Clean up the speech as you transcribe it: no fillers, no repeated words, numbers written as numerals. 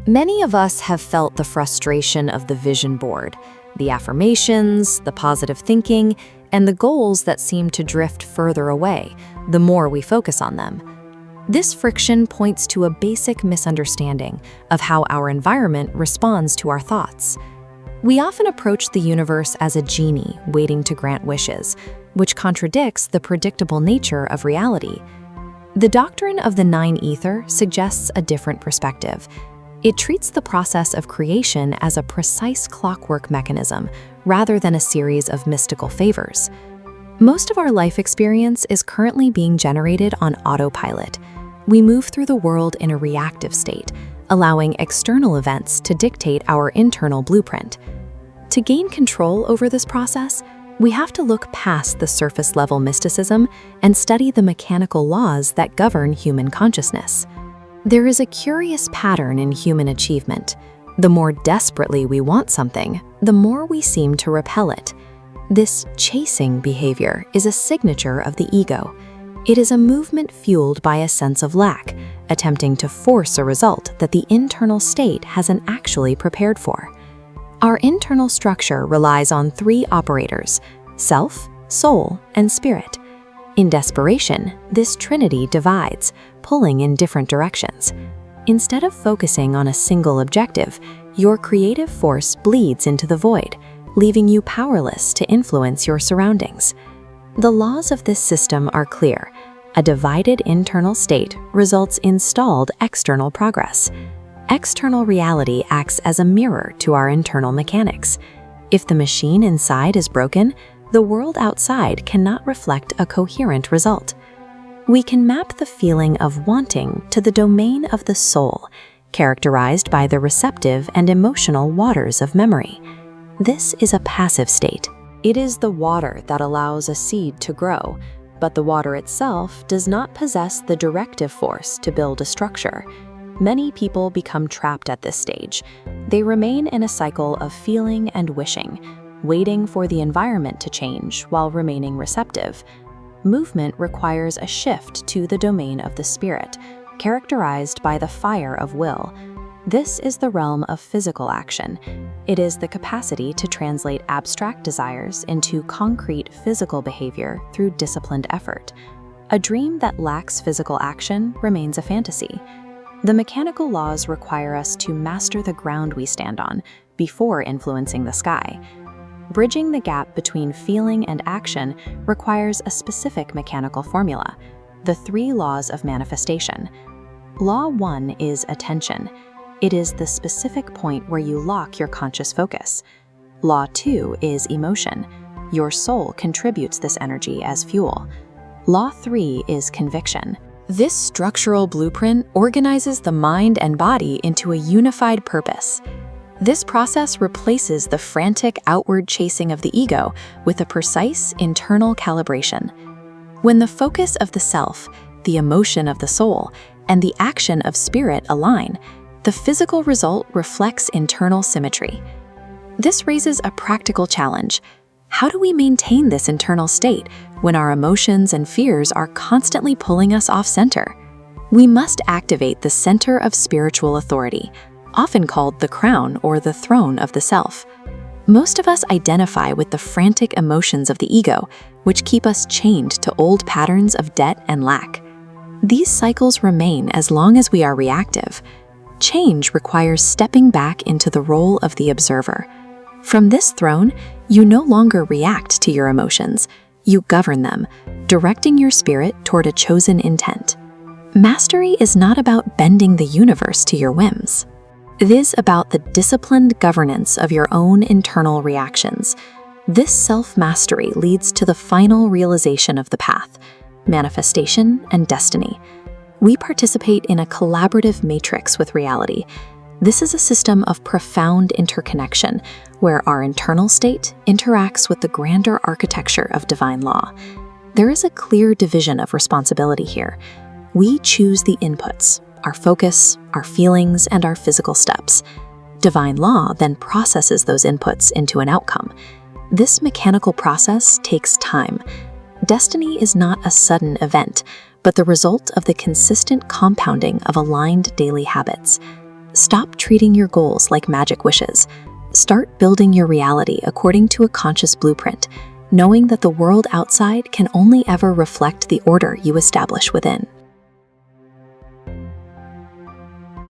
Many of us have felt the frustration of the vision board, the affirmations, the positive thinking, and the goals that seem to drift further away the more we focus on them. This friction points to a basic misunderstanding of how our environment responds to our thoughts. We often approach the universe as a genie waiting to grant wishes, which contradicts the predictable nature of reality. The doctrine of the nine ether suggests a different perspective. It treats the process of creation as a precise clockwork mechanism rather than a series of mystical favors. Most of our life experience is currently being generated on autopilot. We move through the world in a reactive state, allowing external events to dictate our internal blueprint. To gain control over this process, we have to look past the surface-level mysticism and study the mechanical laws that govern human consciousness. There is a curious pattern in human achievement. The more desperately we want something, the more we seem to repel it. This chasing behavior is a signature of the ego. It is a movement fueled by a sense of lack, attempting to force a result that the internal state hasn't actually prepared for. Our internal structure relies on three operators: self, soul, and spirit. In desperation, this trinity divides, pulling in different directions. Instead of focusing on a single objective, your creative force bleeds into the void, leaving you powerless to influence your surroundings. The laws of this system are clear. A divided internal state results in stalled external progress. External reality acts as a mirror to our internal mechanics. If the machine inside is broken, the world outside cannot reflect a coherent result. We can map the feeling of wanting to the domain of the soul, characterized by the receptive and emotional waters of memory. This is a passive state. It is the water that allows a seed to grow, but the water itself does not possess the directive force to build a structure. Many people become trapped at this stage. They remain in a cycle of feeling and wishing, waiting for the environment to change while remaining receptive. Movement requires a shift to the domain of the spirit, characterized by the fire of will. This is the realm of physical action. It is the capacity to translate abstract desires into concrete physical behavior through disciplined effort. A dream that lacks physical action remains a fantasy. The mechanical laws require us to master the ground we stand on before influencing the sky. Bridging the gap between feeling and action requires a specific mechanical formula: the three laws of manifestation. Law 1 is attention. It is the specific point where you lock your conscious focus. Law 2 is emotion. Your soul contributes this energy as fuel. Law 3 is conviction. This structural blueprint organizes the mind and body into a unified purpose. This process replaces the frantic outward chasing of the ego with a precise internal calibration. When the focus of the self, the emotion of the soul, and the action of spirit align, the physical result reflects internal symmetry. This raises a practical challenge. How do we maintain this internal state when our emotions and fears are constantly pulling us off center? We must activate the center of spiritual authority, often called the crown or the throne of the self. Most of us identify with the frantic emotions of the ego, which keep us chained to old patterns of debt and lack. These cycles remain as long as we are reactive. Change requires stepping back into the role of the observer. From this throne, you no longer react to your emotions. You govern them, directing your spirit toward a chosen intent. Mastery is not about bending the universe to your whims. It is about the disciplined governance of your own internal reactions. This self-mastery leads to the final realization of the path, manifestation and destiny. We participate in a collaborative matrix with reality. This is a system of profound interconnection, where our internal state interacts with the grander architecture of divine law. There is a clear division of responsibility here. We choose the inputs: our focus, our feelings, and our physical steps. Divine law then processes those inputs into an outcome. This mechanical process takes time. Destiny is not a sudden event, but the result of the consistent compounding of aligned daily habits. Stop treating your goals like magic wishes. Start building your reality according to a conscious blueprint, knowing that the world outside can only ever reflect the order you establish within.